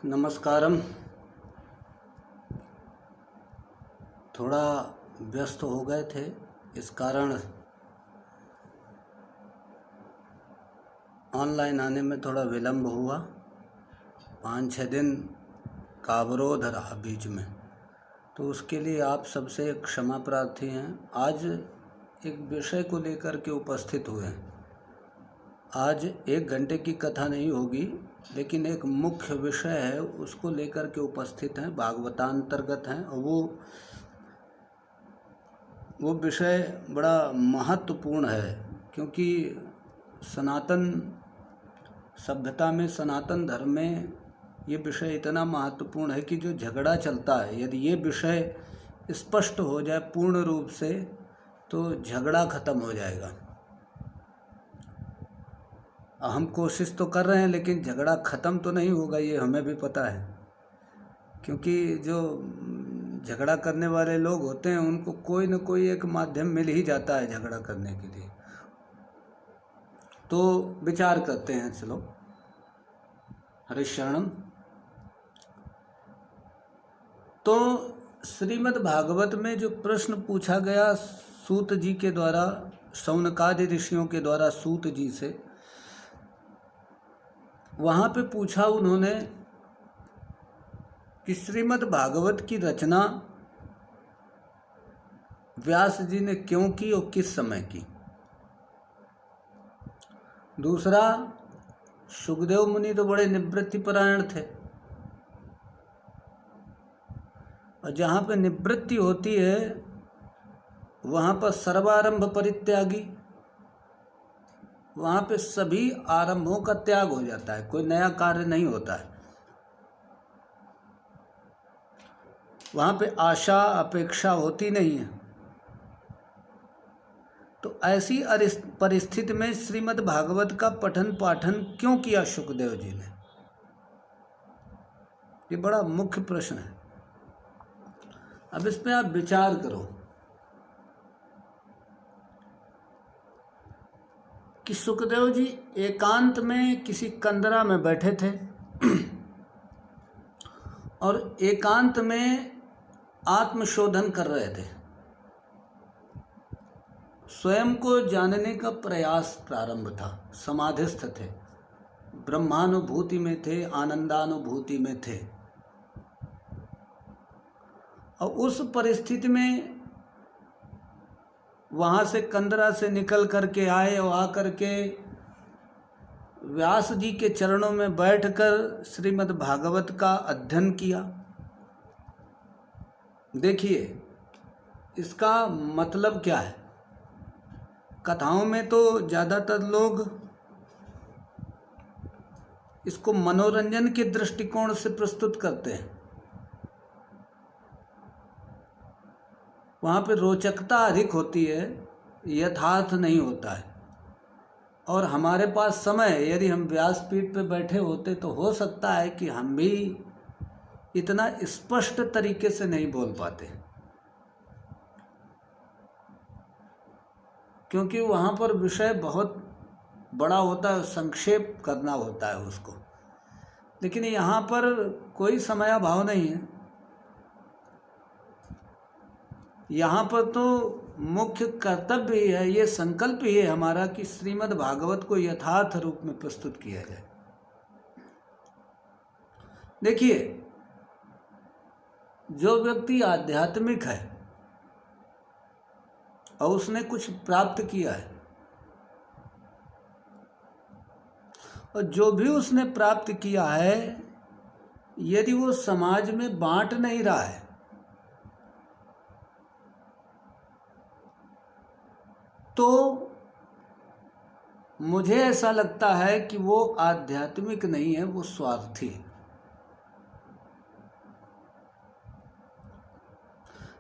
नमस्कारम। थोड़ा व्यस्त हो गए थे, इस कारण ऑनलाइन आने में थोड़ा विलम्ब हुआ। 5-6 दिन का अवरोध रहा बीच में, तो उसके लिए आप सबसे क्षमा प्रार्थी हैं। आज एक विषय को लेकर के उपस्थित हुए हैं। आज 1 घंटे की कथा नहीं होगी, लेकिन एक मुख्य विषय है, उसको लेकर के उपस्थित हैं। भागवतांतर्गत हैं और वो विषय बड़ा महत्वपूर्ण है, क्योंकि सनातन सभ्यता में, सनातन धर्म में ये विषय इतना महत्वपूर्ण है कि जो झगड़ा चलता है, यदि ये विषय स्पष्ट हो जाए पूर्ण रूप से, तो झगड़ा खत्म हो जाएगा। हम कोशिश तो कर रहे हैं, लेकिन झगड़ा ख़त्म तो नहीं होगा, ये हमें भी पता है। क्योंकि जो झगड़ा करने वाले लोग होते हैं, उनको कोई न कोई एक माध्यम मिल ही जाता है झगड़ा करने के लिए। तो विचार करते हैं, चलो। हरिशरणम। तो श्रीमद् भागवत में जो प्रश्न पूछा गया सूत जी के द्वारा, शौनकादि ऋषियों के द्वारा सूत जी से, वहाँ पे पूछा उन्होंने कि श्रीमद् भागवत की रचना व्यास जी ने क्यों की और किस समय की। दूसरा, सुखदेव मुनि तो बड़े निवृत्तिपरायण थे, और जहाँ पे निवृत्ति होती है वहाँ पर सर्वारंभ परित्यागी, वहाँ पे सभी आरंभों का त्याग हो जाता है, कोई नया कार्य नहीं होता है। वहाँ पे आशा अपेक्षा होती नहीं है। तो ऐसी परिस्थिति में श्रीमद् भागवत का पठन पाठन क्यों किया सुखदेव जी ने, ये बड़ा मुख्य प्रश्न है। अब इस पे आप विचार करो कि सुखदेव जी एकांत में किसी कंदरा में बैठे थे और एकांत में आत्मशोधन कर रहे थे, स्वयं को जानने का प्रयास प्रारंभ था, समाधिस्थ थे, ब्रह्मानुभूति में थे, आनंदानुभूति में थे। और उस परिस्थिति में वहाँ से कंदरा से निकल करके आए और आकर के व्यास जी के चरणों में बैठकर श्रीमद् भागवत का अध्ययन किया। देखिए, इसका मतलब क्या है। कथाओं में तो ज़्यादातर लोग इसको मनोरंजन के दृष्टिकोण से प्रस्तुत करते हैं, वहाँ पे रोचकता अधिक होती है, यथार्थ नहीं होता है। और हमारे पास समय, यदि हम व्यासपीठ पे बैठे होते तो हो सकता है कि हम भी इतना स्पष्ट तरीके से नहीं बोल पाते, क्योंकि वहाँ पर विषय बहुत बड़ा होता है, संक्षेप करना होता है उसको। लेकिन यहाँ पर कोई समयाभाव नहीं है। यहाँ पर तो मुख्य कर्तव्य ही है, ये संकल्प ही है हमारा कि श्रीमद् भागवत को यथार्थ रूप में प्रस्तुत किया जाए। देखिए, जो व्यक्ति आध्यात्मिक है और उसने कुछ प्राप्त किया है, और जो भी उसने प्राप्त किया है, यदि वो समाज में बांट नहीं रहा है, तो मुझे ऐसा लगता है कि वो आध्यात्मिक नहीं है, वो स्वार्थी है।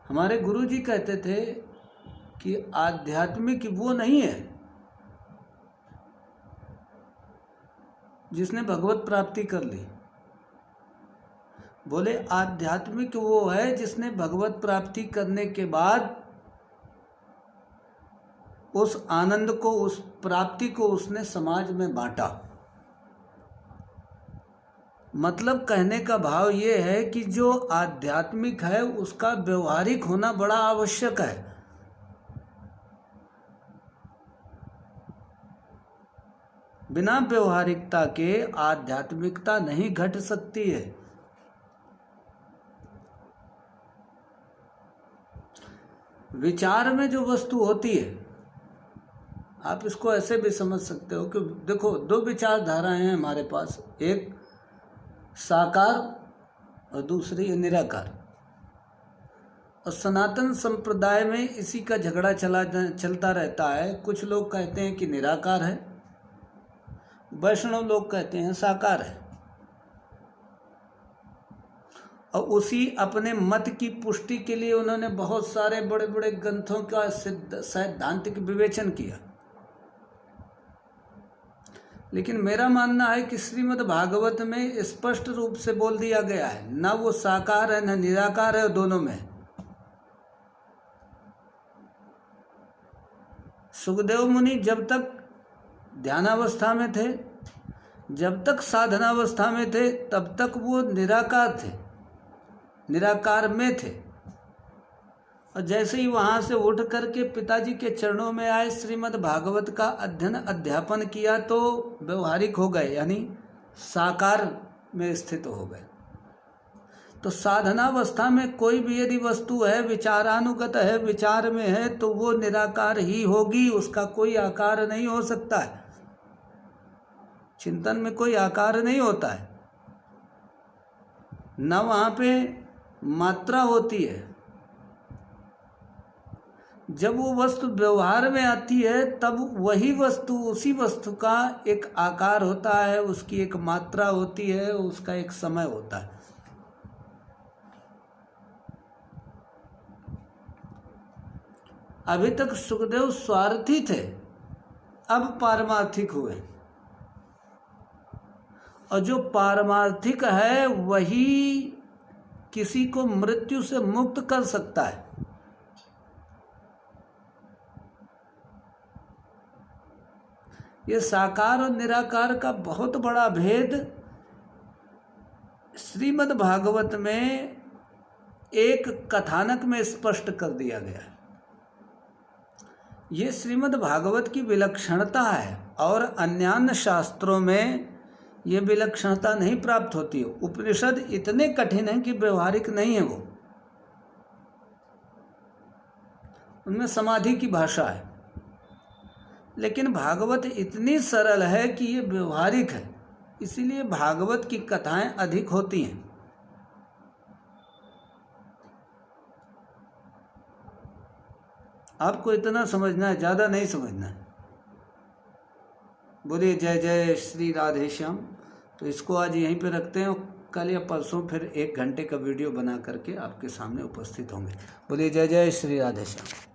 हमारे गुरु जी कहते थे कि आध्यात्मिक वो नहीं है जिसने भगवत प्राप्ति कर ली। बोले आध्यात्मिक वो है जिसने भगवत प्राप्ति करने के बाद उस आनंद को, उस प्राप्ति को उसने समाज में बांटा। मतलब कहने का भाव ये है कि जो आध्यात्मिक है उसका व्यवहारिक होना बड़ा आवश्यक है। बिना व्यवहारिकता के आध्यात्मिकता नहीं घट सकती है। विचार में जो वस्तु होती है, आप इसको ऐसे भी समझ सकते हो कि देखो, दो विचारधाराएं हैं हमारे पास, एक साकार और दूसरी निराकार। और सनातन संप्रदाय में इसी का झगड़ा चलता रहता है। कुछ लोग कहते हैं कि निराकार है, वैष्णव लोग कहते हैं साकार है। और उसी अपने मत की पुष्टि के लिए उन्होंने बहुत सारे बड़े बड़े ग्रंथों का सैद्धांतिक विवेचन किया। लेकिन मेरा मानना है कि श्रीमद् भागवत में स्पष्ट रूप से बोल दिया गया है, ना वो साकार है ना निराकार है, दोनों में। सुखदेव मुनि जब तक ध्यानावस्था में थे, जब तक साधनावस्था में थे, तब तक वो निराकार थे, निराकार में थे। और जैसे ही वहाँ से उठ करके पिताजी के चरणों में आए, श्रीमद् भागवत का अध्ययन अध्यापन किया, तो व्यवहारिक हो गए, यानी साकार में स्थित हो गए। तो साधनावस्था में कोई भी यदि वस्तु है, विचारानुगत है, विचार में है, तो वो निराकार ही होगी, उसका कोई आकार नहीं हो सकता है। चिंतन में कोई आकार नहीं होता है, न वहाँ पे मात्रा होती है। जब वो वस्तु व्यवहार में आती है, तब वही वस्तु, उसी वस्तु का एक आकार होता है, उसकी एक मात्रा होती है, उसका एक समय होता है। अभी तक सुखदेव स्वार्थी थे, अब पारमार्थिक हुए। और जो पारमार्थिक है वही किसी को मृत्यु से मुक्त कर सकता है। ये साकार और निराकार का बहुत बड़ा भेद श्रीमद् भागवत में एक कथानक में स्पष्ट कर दिया गया है। ये श्रीमद् भागवत की विलक्षणता है, और अन्यान्य शास्त्रों में ये विलक्षणता नहीं प्राप्त होती है। उपनिषद इतने कठिन हैं कि व्यवहारिक नहीं है वो, उनमें समाधि की भाषा है। लेकिन भागवत इतनी सरल है कि ये व्यवहारिक है, इसीलिए भागवत की कथाएं अधिक होती हैं। आपको इतना समझना है, ज़्यादा नहीं समझना है। बोलिए जय जय श्री राधे श्याम। तो इसको आज यहीं पे रखते हैं, कल या परसों फिर 1 घंटे का वीडियो बना करके आपके सामने उपस्थित होंगे। बोलिए जय जय श्री राधे श्याम।